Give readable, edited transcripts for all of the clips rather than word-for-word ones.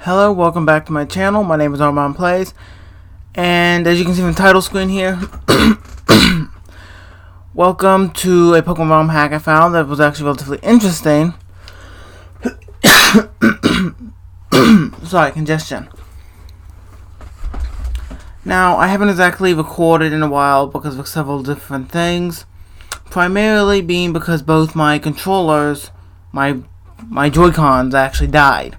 Hello, welcome back to my channel. My name is Armand Plays, and as you can see from the title screen here, welcome to a Pokemon ROM hack I found that was actually relatively interesting. Sorry, congestion. Now, I haven't exactly recorded in a while because of several different things, primarily being because both my controllers, my Joy-Cons actually died.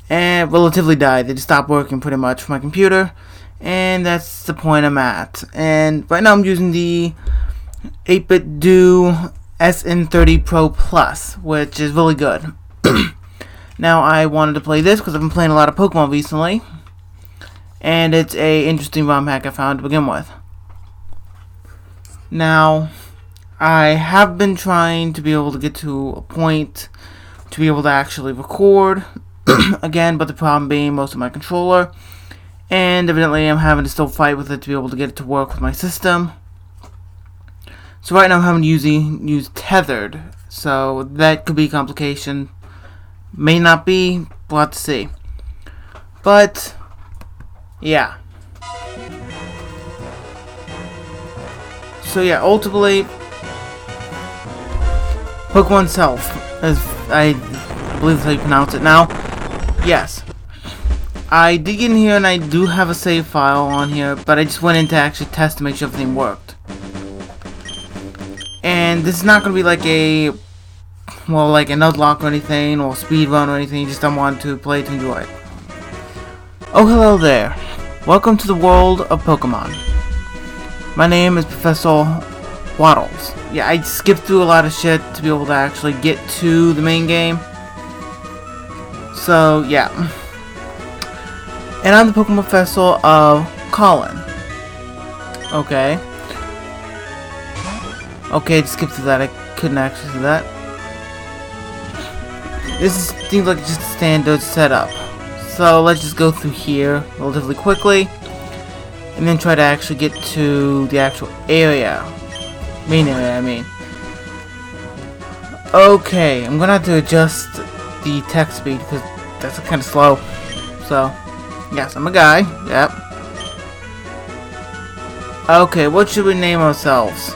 And relatively died. They just stopped working pretty much for my computer, and that's the point I'm at. And right now I'm using the 8-bit Do SN30 Pro Plus, which is really good. Now I wanted to play this because I've been playing a lot of Pokemon recently, and it's a interesting ROM hack I found to begin with. Now I have been trying to be able to get to a point to be able to actually record again, but the problem being most of my controller, and evidently I'm having to still fight with it to be able to get it to work with my system. So right now I'm having to use tethered, so that could be a complication. May not be, we'll have to see. But yeah. So yeah, ultimately Pokemon Self, as I believe that's how you pronounce it now. Yes, I did get in here and I do have a save file on here, but I just went in to actually test to make sure everything worked. And this is not going to be like a, well, like a nuzlocke or anything, or speed run or anything. You just don't want to play to enjoy it. Oh, hello there. Welcome to the world of Pokemon. My name is Professor Waddles. Yeah, I skipped through a lot of shit to be able to actually get to the main game. So, yeah. And I'm the Pokemon Professor of Colin. Okay. Okay, just skip through that. I couldn't actually do that. This seems like just a standard setup. So, let's just go through here relatively quickly. And then try to actually get to the actual area. Main area, I mean. Okay, I'm gonna have to adjust the text speed because that's kind of slow. So, yes, I'm a guy. Yep. Okay, what should we name ourselves?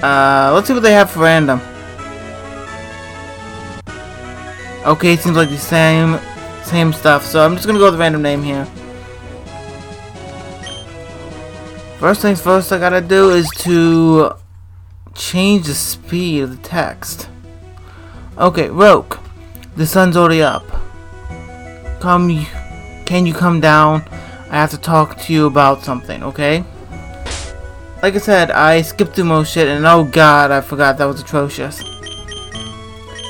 Let's see what they have for random. Okay, it seems like the same stuff. So I'm just gonna go with a random name here. First things first, I gotta do is to change the speed of the text. Okay, Roke, the sun's already up. Can you come down? I have to talk to you about something, okay? Like I said, I skipped through most shit, and oh god, I forgot, that was atrocious.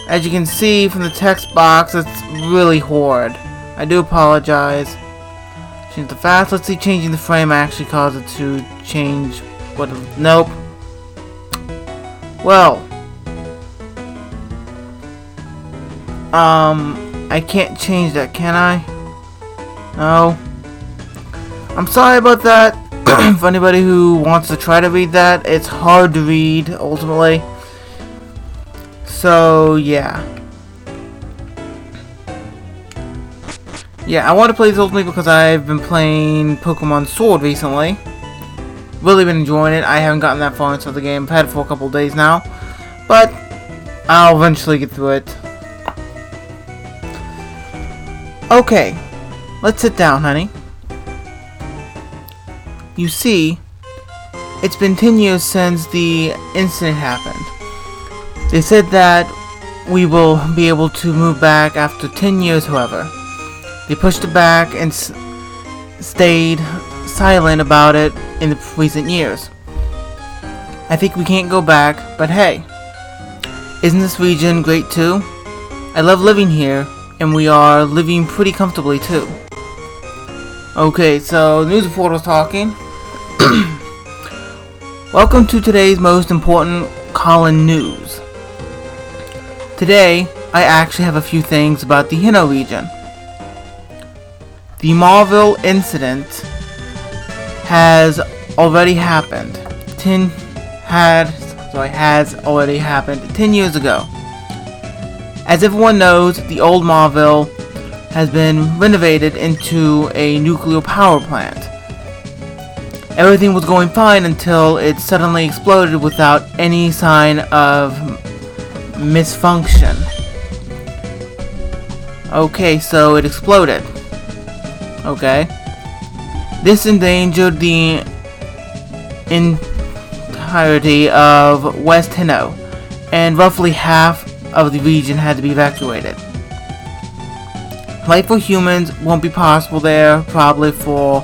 As you can see from the text box, it's really horrid. I do apologize. Change the fast. Let's see, changing the frame actually caused it to change. What? Nope. Well, I can't change that, can I? No. I'm sorry about that. For anybody who wants to try to read that, it's hard to read ultimately. So yeah. Yeah, I want to play this ultimately because I've been playing Pokemon Sword recently. Really been enjoying it. I haven't gotten that far into the game. I've had it for a couple of days now. But I'll eventually get through it. Okay. Let's sit down, honey. You see, it's been 10 years since the incident happened. They said that we will be able to move back after 10 years, however. They pushed it back and stayed silent about it in the recent years. I think we can't go back, but hey, isn't this region great too? I love living here, and we are living pretty comfortably too. Okay, so the news reporter was talking. Welcome to today's most important Colin news. Today, I actually have a few things about the Hino region. The Marvel incident has already happened. Has already happened 10 years ago. As everyone knows, the old Marville has been renovated into a nuclear power plant. Everything was going fine until it suddenly exploded without any sign of misfunction. Okay, so it exploded. Okay. This endangered the entirety of West Hinno, and roughly half of the region had to be evacuated. Life for humans won't be possible there, probably for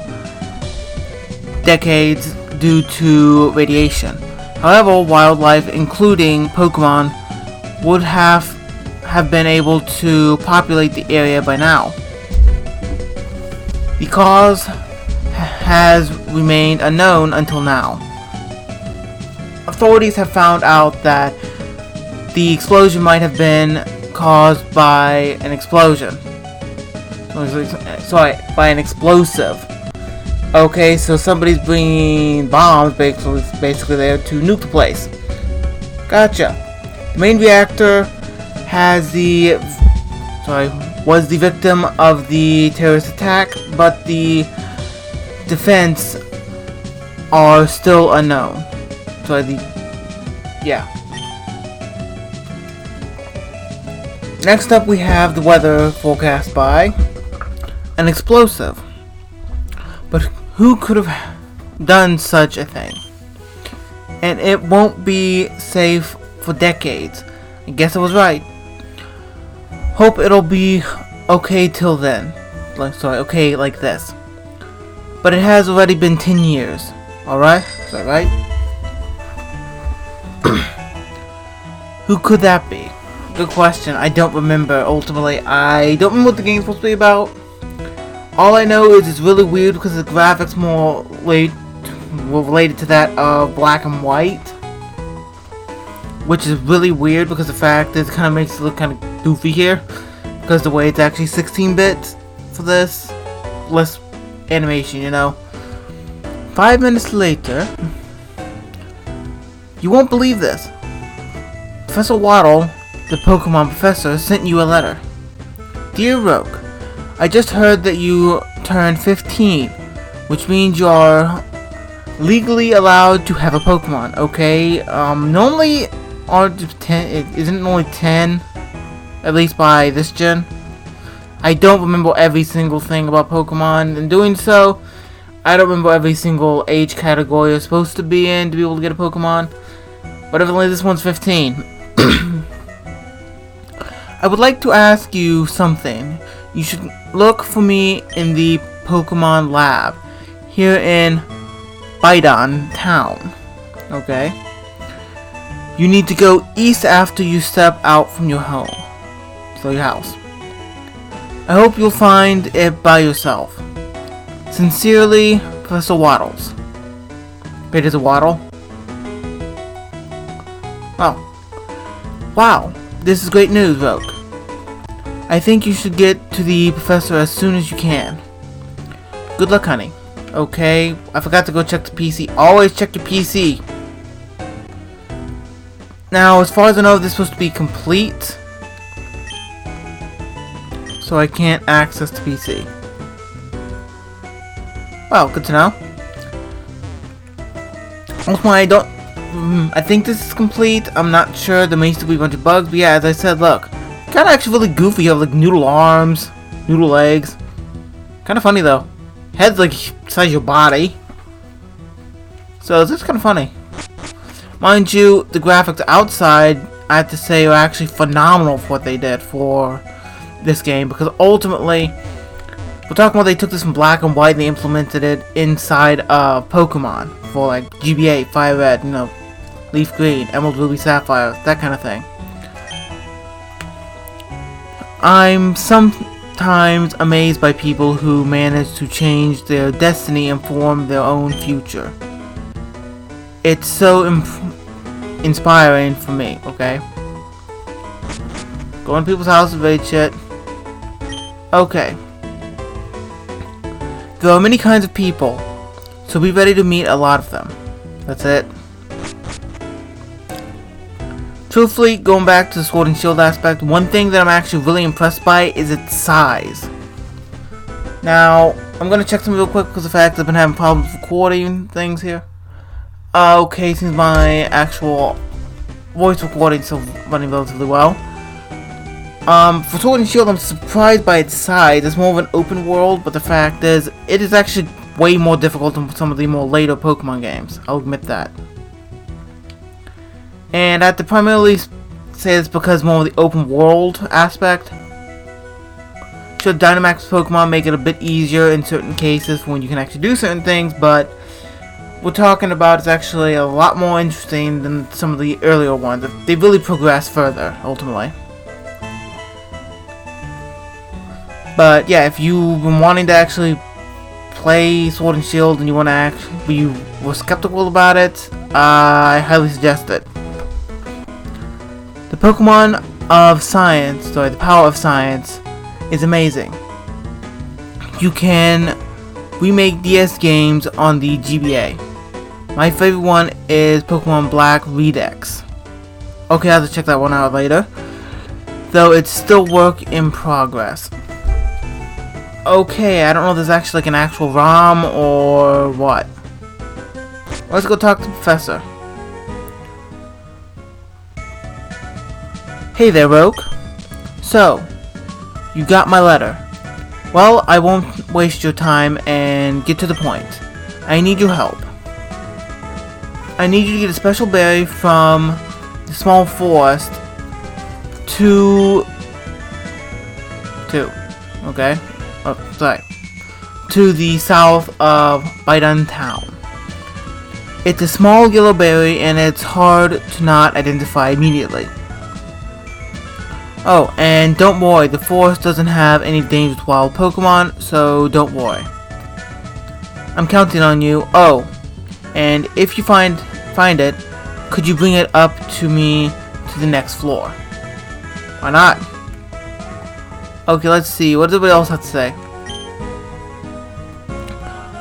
decades due to radiation. However, wildlife, including Pokemon, would have been able to populate the area by now. The cause has remained unknown until now. Authorities have found out that the explosion might have been caused by an explosion. Sorry, by an explosive. Okay, so somebody's bringing bombs basically there to nuke the place. Gotcha. The main reactor was the victim of the terrorist attack, but the defense are still unknown. Next up, we have the weather forecast by an explosive. But who could have done such a thing? And it won't be safe for decades. I guess I was right. Hope it'll be okay till then. Okay like this. But it has already been 10 years. Alright? Is that right? Who could that be? Good question. I don't remember. Ultimately, I don't remember what the game's supposed to be about. All I know is it's really weird because the graphics more related to that of black and white, which is really weird because the fact is it kind of makes it look kind of goofy here because the way it's actually 16-bit for this, less animation, you know. 5 minutes later, you won't believe this. Professor Waddle, the Pokemon professor, sent you a letter. Dear Rogue, I just heard that you turned 15, which means you're legally allowed to have a Pokemon, okay? Normally, isn't it only 10? At least by this gen? I don't remember every single thing about Pokemon. In doing so, I don't remember every single age category you're supposed to be in to be able to get a Pokemon. But evidently this one's 15. I would like to ask you something. You should look for me in the Pokemon lab here in Bidon Town. Okay? You need to go east after you step out from your home. So your house. I hope you'll find it by yourself. Sincerely, Professor Waddles. Wait, is it Waddle? Oh. Wow. This is great news, Rogue. I think you should get to the professor as soon as you can. Good luck, honey. Okay, I forgot to go check the PC. Always check your PC. Now, as far as I know, this is supposed to be complete. So I can't access the PC. Well, good to know. Also, I think this is complete. I'm not sure. There may still be a bunch of bugs. But yeah, as I said, look. Kind of actually really goofy. You have like noodle arms, noodle legs. Kind of funny though. Head's like the size of your body. So this is kind of funny. Mind you, the graphics outside, I have to say, are actually phenomenal for what they did for this game. Because ultimately, we're talking about they took this from black and white and they implemented it inside of Pokemon. For like GBA, Fire Red, you know, Leaf Green, Emerald, Ruby, Sapphire, that kind of thing. I'm sometimes amazed by people who manage to change their destiny and form their own future. It's so inspiring for me, okay? Going to people's houses, raid shit. Okay. There are many kinds of people, so be ready to meet a lot of them. That's it. Truthfully, going back to the Sword and Shield aspect, one thing that I'm actually really impressed by is its size. Now, I'm going to check something real quick because of the fact that I've been having problems recording things here. Okay, seems my actual voice recording is still running relatively well. For Sword and Shield, I'm surprised by its size. It's more of an open world, but the fact is, it is actually way more difficult than some of the more later Pokemon games. I'll admit that. And I have to primarily say this because more of the open world aspect. Sure, Dynamax Pokemon make it a bit easier in certain cases when you can actually do certain things, but we're talking about is actually a lot more interesting than some of the earlier ones. They really progress further, ultimately. But yeah, if you've been wanting to actually play Sword and Shield and you want to actually, you were skeptical about it, I highly suggest it. The Pokemon of Science, the power of science, is amazing. You can remake DS games on the GBA. My favorite one is Pokemon Black Redux. Okay, I'll have to check that one out later, though it's still work in progress. Okay, I don't know if there's actually like an actual ROM or what. Let's go talk to the Professor. Hey there, Rogue. So, you got my letter. Well, I won't waste your time and get to the point. I need your help. I need you to get a special berry from the small forest to the south of Baidan Town. It's a small yellow berry and it's hard to not identify immediately. Oh, and don't worry, the forest doesn't have any dangerous wild Pokemon, so don't worry. I'm counting on you. Oh, and if you find it, could you bring it up to me to the next floor? Why not? Okay, let's see. What does everybody else have to say?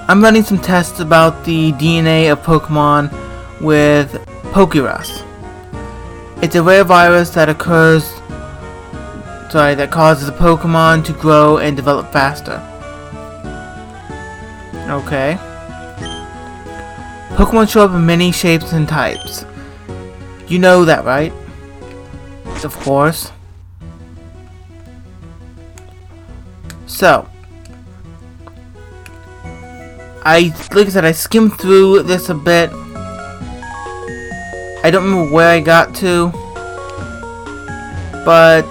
I'm running some tests about the DNA of Pokemon with Pokerus. It's a rare virus that causes a Pokemon to grow and develop faster. Okay. Pokemon show up in many shapes and types. You know that, right? Of course. So, like I said, I skimmed through this a bit. I don't remember where I got to, but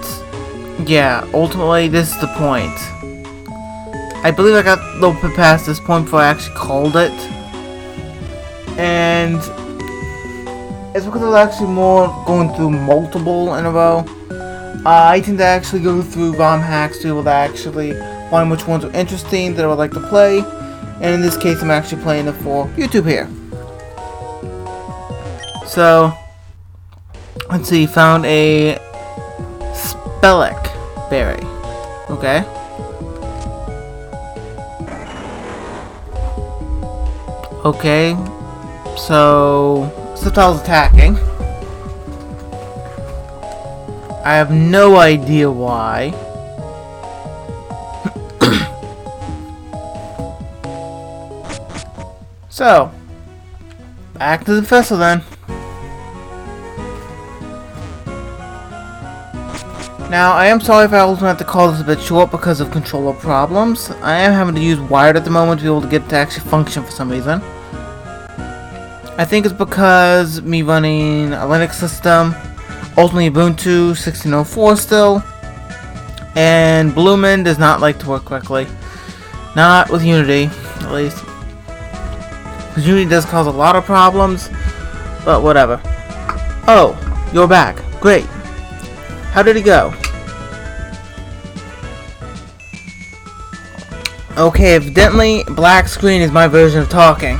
yeah, ultimately this is the point. I believe I got a little bit past this point before I actually called it, and it's because I was actually more going through multiple in a row. I tend to actually go through ROM hacks to be able to actually find which ones are interesting that I would like to play. And in this case, I'm actually playing it for YouTube here. So, let's see, found a Spellic berry. Okay. Okay. So, Sceptile's attacking. I have no idea why. So, back to the vessel then. Now, I am sorry if I was going to have to call this a bit short because of controller problems. I am having to use wired at the moment to be able to get it to actually function for some reason. I think it's because me running a Linux system, ultimately Ubuntu 16.04 still, and Blumen does not like to work correctly. Not with Unity, at least. Because Unity does cause a lot of problems, but whatever. Oh, you're back. Great. How did it go? Okay, evidently, black screen is my version of talking.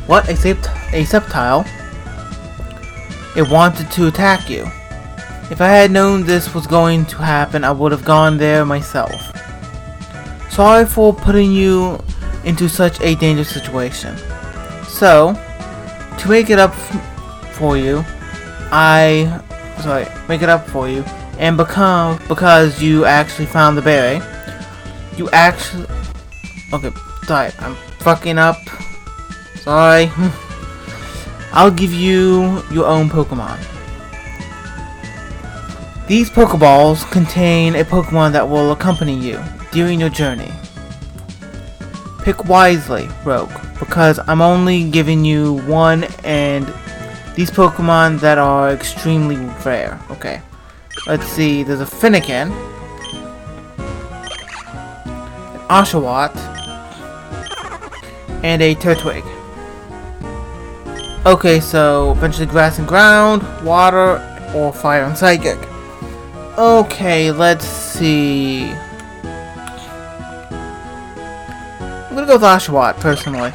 What? A Sceptile? It wanted to attack you. If I had known this was going to happen, I would have gone there myself. Sorry for putting you into such a dangerous situation. So, to make it up for you, make it up for you, and because you actually found the berry, you actually, okay, sorry, I'm fucking up, sorry, I'll give you your own Pokemon. These Pokeballs contain a Pokemon that will accompany you during your journey. Pick wisely, Rogue, because I'm only giving you one, and these Pokemon that are extremely rare. Okay, let's see, there's a Finnegan, an Oshawott, and a Turtwig. Okay, so eventually grass and ground, water, or fire and psychic. Okay, let's see. I'm gonna go with Oshawott, personally.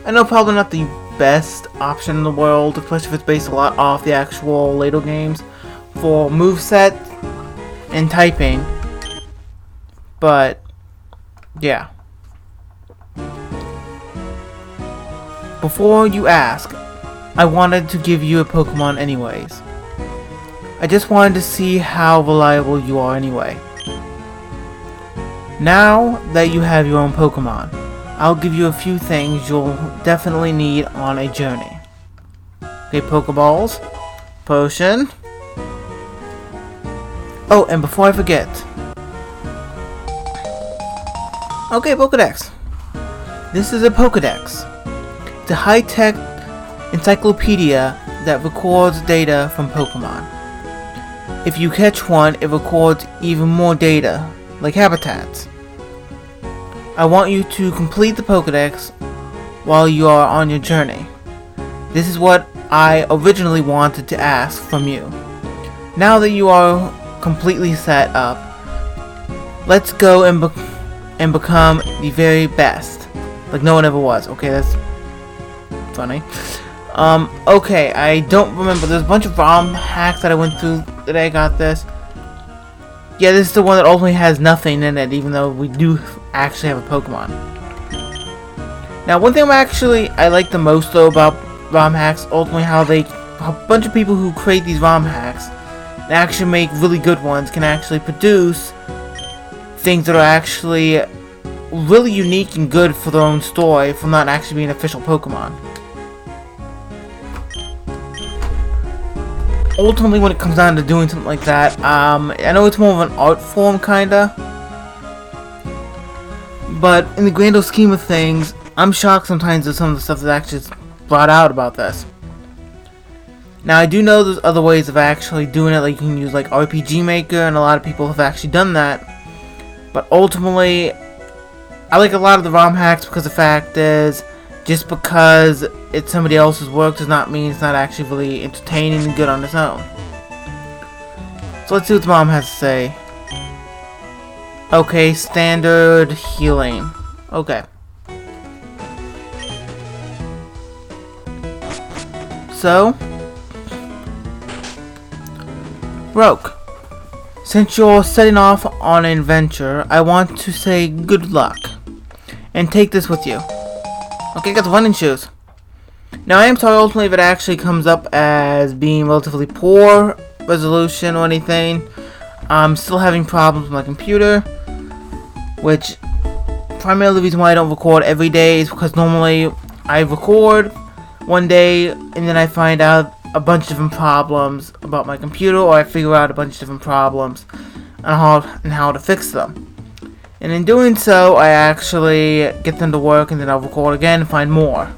I know probably not the best option in the world, especially if it's based a lot off the actual later games for moveset and typing. But, yeah. Before you ask, I wanted to give you a Pokemon anyways. I just wanted to see how reliable you are anyway. Now that you have your own Pokemon, I'll give you a few things you'll definitely need on a journey. Okay, Pokeballs, potion. Oh, and before I forget. Okay, Pokedex. This is a Pokedex. It's a high-tech encyclopedia that records data from Pokemon. If you catch one, it records even more data, like habitats. I want you to complete the Pokedex while you are on your journey. This is what I originally wanted to ask from you. Now that you are completely set up, let's go and become the very best, like no one ever was. Okay, that's funny. Okay, I don't remember. There's a bunch of ROM hacks that I went through today. I got this. Yeah, this is the one that ultimately has nothing in it, even though we do actually have a Pokemon. Now, one thing I like the most though about ROM hacks, ultimately how a bunch of people who create these ROM hacks and actually make really good ones can actually produce things that are actually really unique and good for their own story from not actually being official Pokemon. Ultimately, when it comes down to doing something like that, I know it's more of an art form, kinda. But in the grander scheme of things, I'm shocked sometimes at some of the stuff that's actually brought out about this. Now, I do know there's other ways of actually doing it, like you can use like RPG Maker, and a lot of people have actually done that. But ultimately, I like a lot of the ROM hacks because the fact is, just because it's somebody else's work does not mean it's not actually really entertaining and good on its own. So let's see what the mom has to say. Okay, standard healing. Okay. So, Roke, since you're setting off on an adventure, I want to say good luck. And take this with you. Okay, got the running shoes. Now, I am sorry ultimately if it actually comes up as being relatively poor resolution or anything. I'm still having problems with my computer, which primarily the reason why I don't record every day is because normally I record one day and then I find out a bunch of different problems about my computer, or I figure out a bunch of different problems and how to fix them. And in doing so, I actually get them to work and then I'll record again and find more.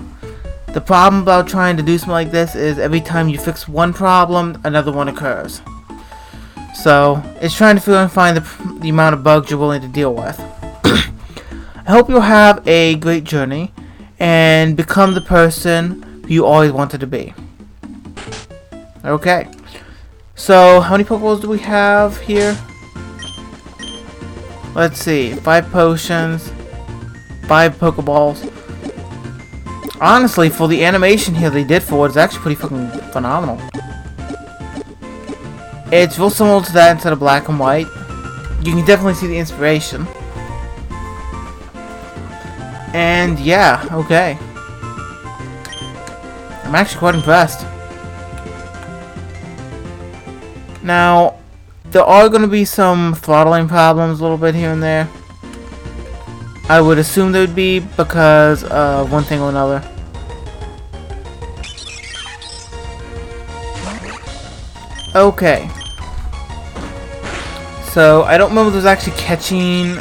The problem about trying to do something like this is every time you fix one problem, another one occurs. So, it's trying to figure out and find the amount of bugs you're willing to deal with. I hope you'll have a great journey and become the person who you always wanted to be. Okay. So, how many Pokeballs do we have here? Let's see, 5 potions, 5 Pokeballs. Honestly, for the animation here they did for it, it's actually pretty fucking phenomenal. It's real similar to that instead of black and white. You can definitely see the inspiration. And yeah, okay. I'm I'm actually quite impressed. Now, there are going to be some throttling problems a little bit here and there. I would assume there would be because of one thing or another. Okay. So, I don't remember if there's actually catching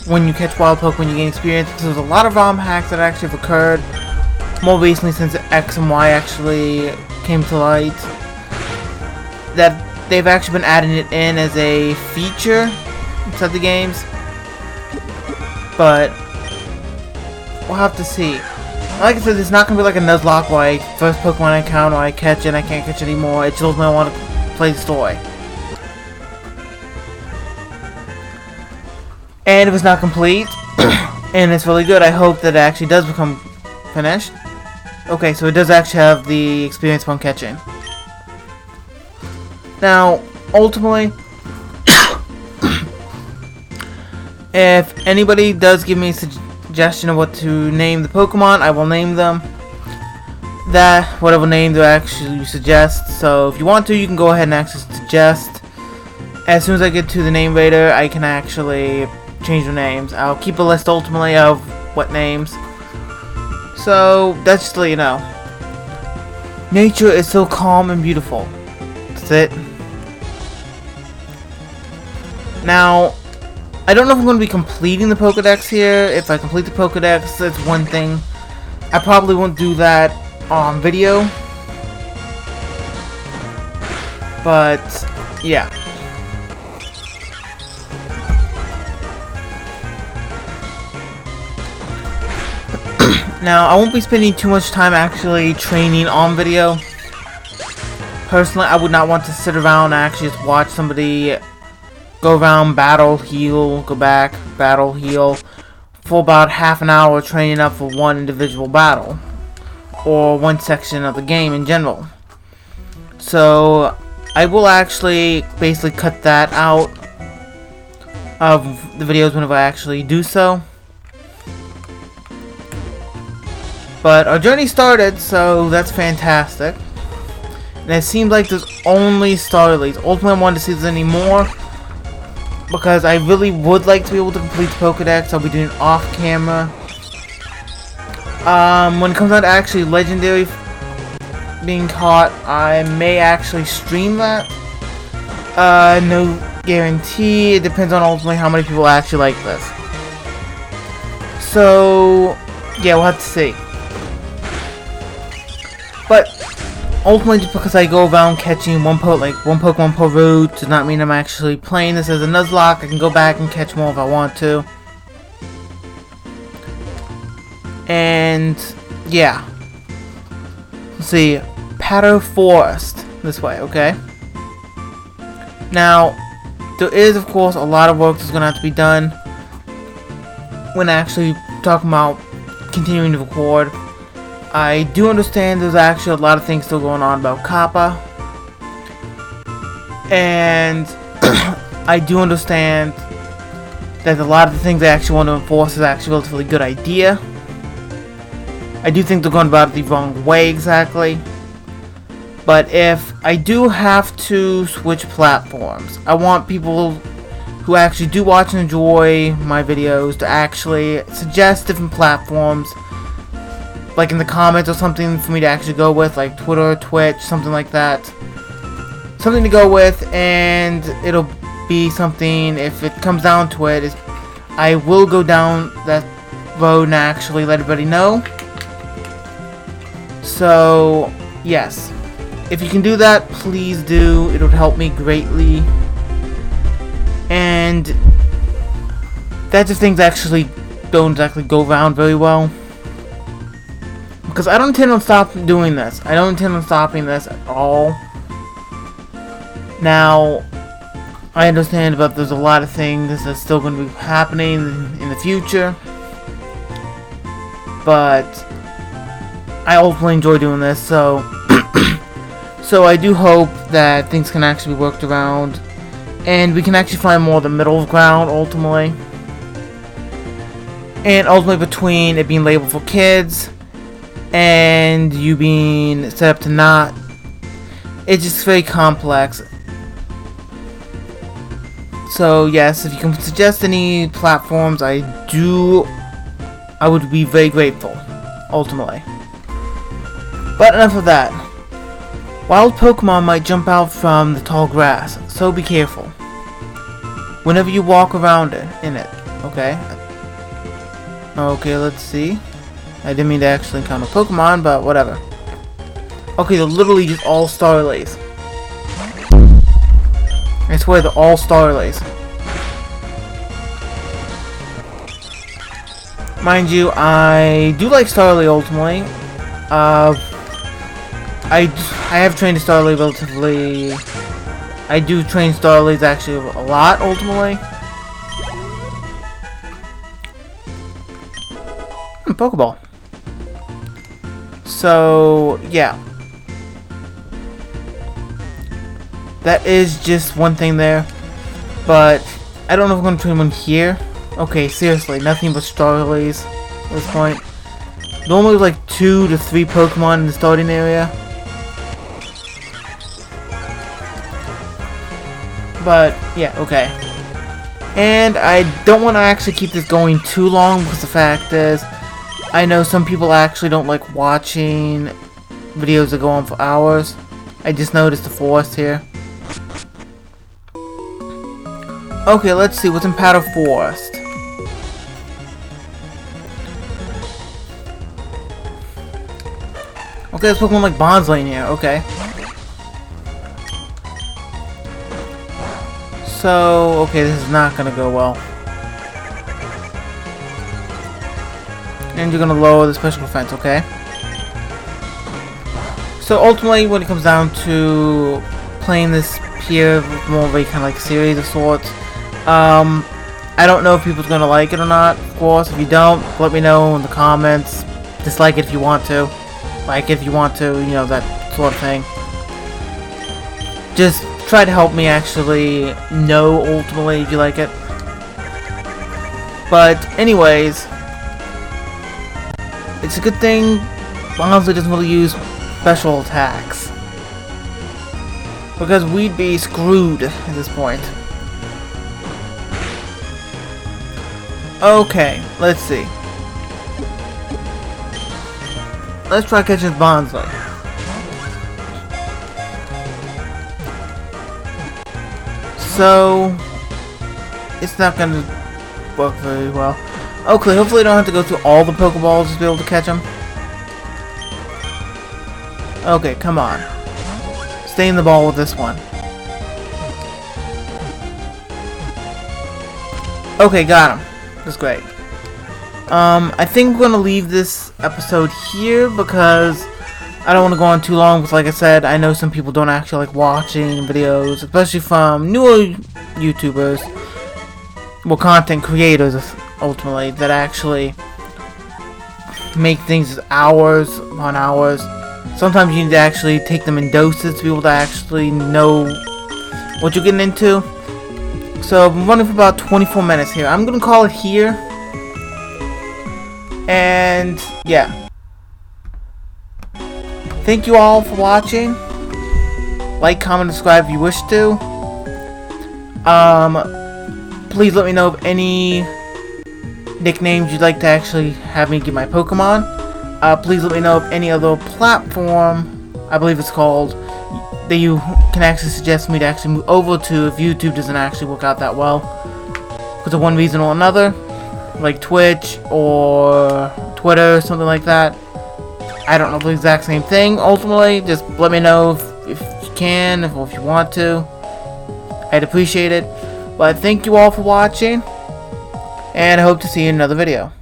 when you catch wild Pokemon you gain experience, because there's a lot of ROM hacks that actually have occurred more recently since X and Y actually came to light, that they've actually been adding it in as a feature inside the games, but we'll have to see. Like I said, it's not going to be like a Nuzlocke where first Pokemon I encounter I catch it and I can't catch it anymore. It shows me I want to play the story. And if it's not complete, and it's really good, I hope that it actually does become finished. Okay, so it does actually have the experience upon catching. Now, ultimately, if anybody does give me a suggestion of what to name the Pokemon, I will name them that, whatever name they actually suggest. So if you want to, you can go ahead and actually suggest. As soon as I get to the name rater, I can actually change the names. I'll keep a list ultimately of what names. So that's just to let you know. Nature is so calm and beautiful. That's it. Now, I don't know if I'm going to be completing the Pokedex here. If I complete the Pokedex, that's one thing. I probably won't do that on video. But, yeah. Now, I won't be spending too much time actually training on video. Personally, I would not want to sit around and actually just watch somebody go around, battle, heal, go back, battle, heal, for about half an hour training up for one individual battle, or one section of the game in general. So, I will actually basically cut that out of the videos whenever I actually do so. But our journey started, so that's fantastic. And it seems like there's only starter leads. Ultimately, I wanted to see if there's any more, because I really would like to be able to complete the Pokedex. I'll be doing it off camera. When it comes down to actually legendary being caught, I may actually stream that. No guarantee. It depends on ultimately how many people actually like this. So, yeah, we'll have to see. But ultimately, just because I go around catching one Pokemon per route does not mean I'm actually playing this as a Nuzlocke. I can go back and catch more if I want to. And yeah, let's see, Pato Forest this way. Okay. Now, there is of course a lot of work that's gonna have to be done when actually talking about continuing to record. I do understand there's actually a lot of things still going on about Kappa, and I do understand that a lot of the things they actually want to enforce is actually a relatively good idea. I do think they're going about it the wrong way exactly, but if I do have to switch platforms, I want people who actually do watch and enjoy my videos to actually suggest different platforms, like in the comments or something for me to actually go with, like Twitter, Twitch, something like that. Something to go with, and it'll be something, if it comes down to it, I will go down that road and actually let everybody know. So, yes. If you can do that, please do. It would help me greatly. And that just things actually don't exactly go around very well. Because I don't intend on stopping doing this. I don't intend on stopping this at all. Now, I understand that there's a lot of things that's still going to be happening in the future. But I ultimately enjoy doing this, so so I do hope that things can actually be worked around, and we can actually find more of the middle ground ultimately. And ultimately between it being labeled for kids and you being set up to not. It's just very complex. So yes, if you can suggest any platforms, I would be very grateful, ultimately. But enough of that. Wild Pokemon might jump out from the tall grass, so be careful whenever you walk around in it, okay? Okay, let's see. I didn't mean to actually encounter Pokemon, but whatever. Okay, they're literally just all Starlays. I swear they're all Starlays. Mind you, I do like Starly ultimately. I have trained a Starly relatively. I do train Starlays actually a lot ultimately. Pokeball. So yeah, that is just one thing there, but I don't know if I'm gonna train one here. Okay, seriously, nothing but Starlays at this point. Normally like 2 to 3 Pokemon in the starting area. But yeah, okay. And I don't want to actually keep this going too long because the fact is, I know some people actually don't like watching videos that go on for hours. I just noticed the forest here. Okay, let's see what's in Powder Forest. Okay, there's Pokemon like Bonsly in here, okay. So, okay, this is not gonna go well. And you're gonna lower the special defense, okay? So ultimately, when it comes down to playing this here, more of a kind of like series of sorts, I don't know if people's gonna like it or not. Of course, if you don't, let me know in the comments. Dislike it if you want to, like it if you want to, you know, that sort of thing. Just try to help me actually know ultimately if you like it. But anyways, it's a good thing Bonsly doesn't really use special attacks, because we'd be screwed at this point. Okay, let's see. Let's try catching Bonsly. So it's not gonna work very well. Okay, hopefully I don't have to go through all the Pokeballs to be able to catch him. Okay, come on. Stay in the ball with this one. Okay, got him. That's great. I think we're gonna leave this episode here because I don't want to go on too long, because like I said, I know some people don't actually like watching videos, especially from newer YouTubers, well, content creators ultimately, that actually make things hours upon hours. Sometimes you need to actually take them in doses to be able to actually know what you're getting into. So I've been running for about 24 minutes here. I'm gonna call it here. And yeah. Thank you all for watching. Like, comment, subscribe if you wish to. Please let me know of any nicknames you'd like to actually have me get my Pokemon. Please let me know of any other platform, I believe it's called, that you can actually suggest me to actually move over to if YouTube doesn't actually work out that well. Because of one reason or another. Like Twitch or Twitter or something like that. I don't know the exact same thing. Ultimately, just let me know if you can, or if you want to. I'd appreciate it. But thank you all for watching, and I hope to see you in another video.